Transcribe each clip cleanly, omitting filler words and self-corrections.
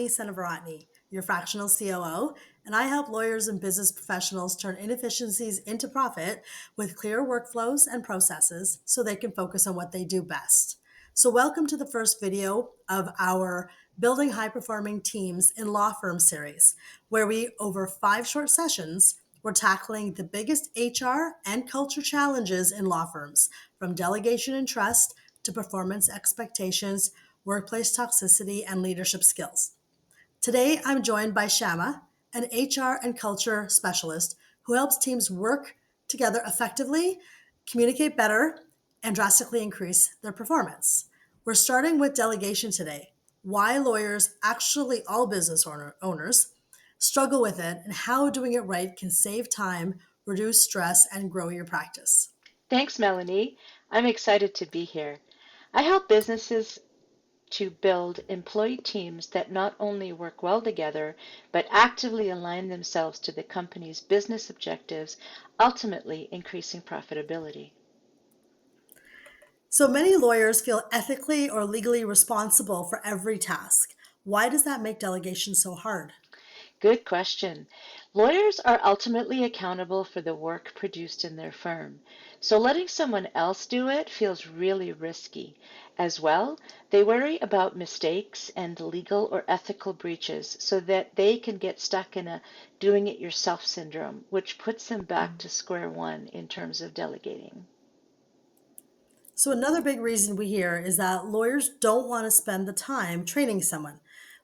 Melanie Seneviratne, your fractional COO, and I help lawyers and business professionals turn inefficiencies into profit with clear workflows and processes so they can focus on what they do best. So welcome to the first video of our Building High-Performing Teams in Law Firm series, where over 5 short sessions, we're tackling the biggest HR and culture challenges in law firms, from delegation and trust to performance expectations, workplace toxicity, and leadership skills. Today, I'm joined by Shama, an HR and culture specialist who helps teams work together effectively, communicate better, and drastically increase their performance. We're starting with delegation today, why lawyers, actually all business owners, struggle with it, and how doing it right can save time, reduce stress, and grow your practice. Thanks, Melanie. I'm excited to be here. I help businesses to build employee teams that not only work well together, but actively align themselves to the company's business objectives, ultimately increasing profitability. So many lawyers feel ethically or legally responsible for every task. Why does that make delegation so hard? Good question. Lawyers are ultimately accountable for the work produced in their firm, so letting someone else do it feels really risky. As well, they worry about mistakes and legal or ethical breaches so that they can get stuck in a doing it yourself syndrome, which puts them back to square one in terms of delegating. So another big reason we hear is that lawyers don't want to spend the time training someone.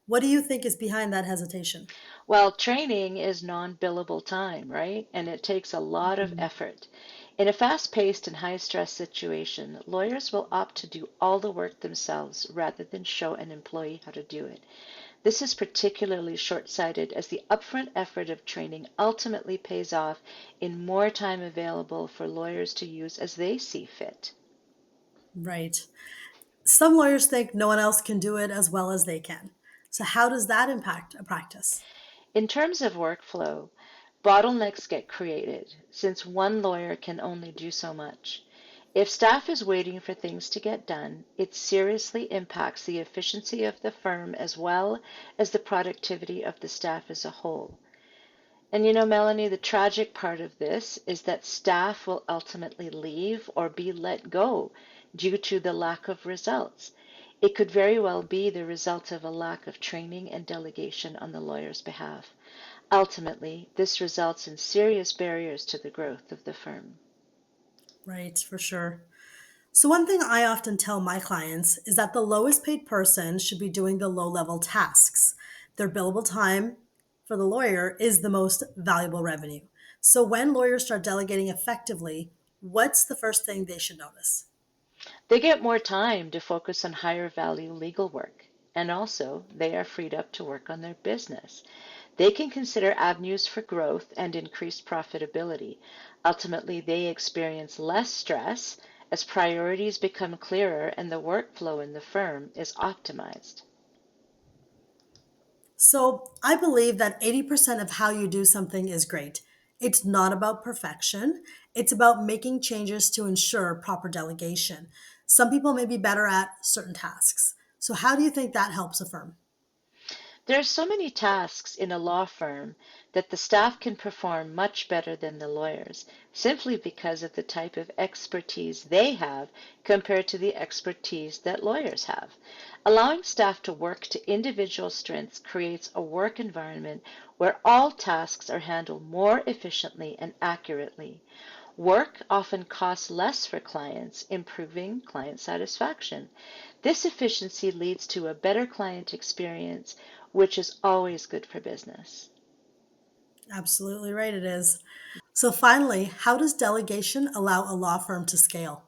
What do you think is behind that hesitation? Well, training is non-billable time, right? And it takes a lot of effort. In a fast-paced and high-stress situation, lawyers will opt to do all the work themselves rather than show an employee how to do it. This is particularly short-sighted as the upfront effort of training ultimately pays off in more time available for lawyers to use as they see fit. Right. Some lawyers think no one else can do it as well as they can. So how does that impact a practice? In terms of workflow, bottlenecks get created since one lawyer can only do so much. If staff is waiting for things to get done, it seriously impacts the efficiency of the firm as well as the productivity of the staff as a whole. And you know, Melanie, the tragic part of this is that staff will ultimately leave or be let go due to the lack of results. It could very well be the result of a lack of training and delegation on the lawyer's behalf. Ultimately, this results in serious barriers to the growth of the firm. Right, for sure. So one thing I often tell my clients is that the lowest paid person should be doing the low level tasks. Their billable time for the lawyer is the most valuable revenue. So when lawyers start delegating effectively, what's the first thing they should notice? They get more time to focus on higher value legal work, and also they are freed up to work on their business. They can consider avenues for growth and increased profitability. Ultimately, they experience less stress as priorities become clearer and the workflow in the firm is optimized. So I believe that 80% of how you do something is great. It's not about perfection. It's about making changes to ensure proper delegation. Some people may be better at certain tasks. So how do you think that helps a firm? There are so many tasks in a law firm that the staff can perform much better than the lawyers, simply because of the type of expertise they have compared to the expertise that lawyers have. Allowing staff to work to individual strengths creates a work environment where all tasks are handled more efficiently and accurately. Work often costs less for clients, improving client satisfaction. This efficiency leads to a better client experience, which is always good for business. Absolutely right, it is. So finally, how does delegation allow a law firm to scale?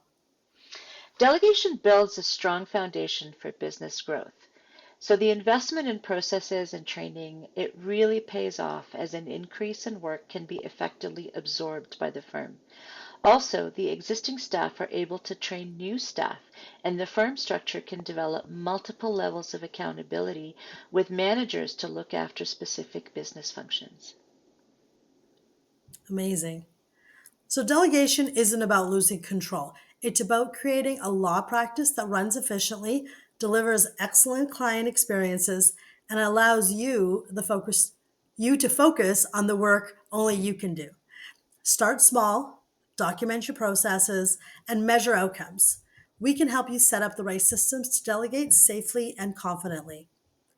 Delegation builds a strong foundation for business growth. So the investment in processes and training, it really pays off as an increase in work can be effectively absorbed by the firm. Also, the existing staff are able to train new staff, and the firm structure can develop multiple levels of accountability with managers to look after specific business functions. Amazing. So delegation isn't about losing control. It's about creating a law practice that runs efficiently, delivers excellent client experiences, and allows you to focus on the work only you can do. Start small, document your processes, and measure outcomes. We can help you set up the right systems to delegate safely and confidently.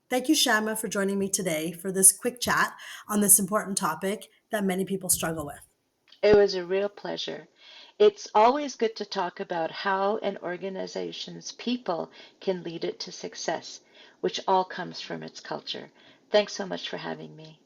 Thank you, Shama, for joining me today for this quick chat on this important topic that many people struggle with. It was a real pleasure. It's always good to talk about how an organization's people can lead it to success, which all comes from its culture. Thanks so much for having me.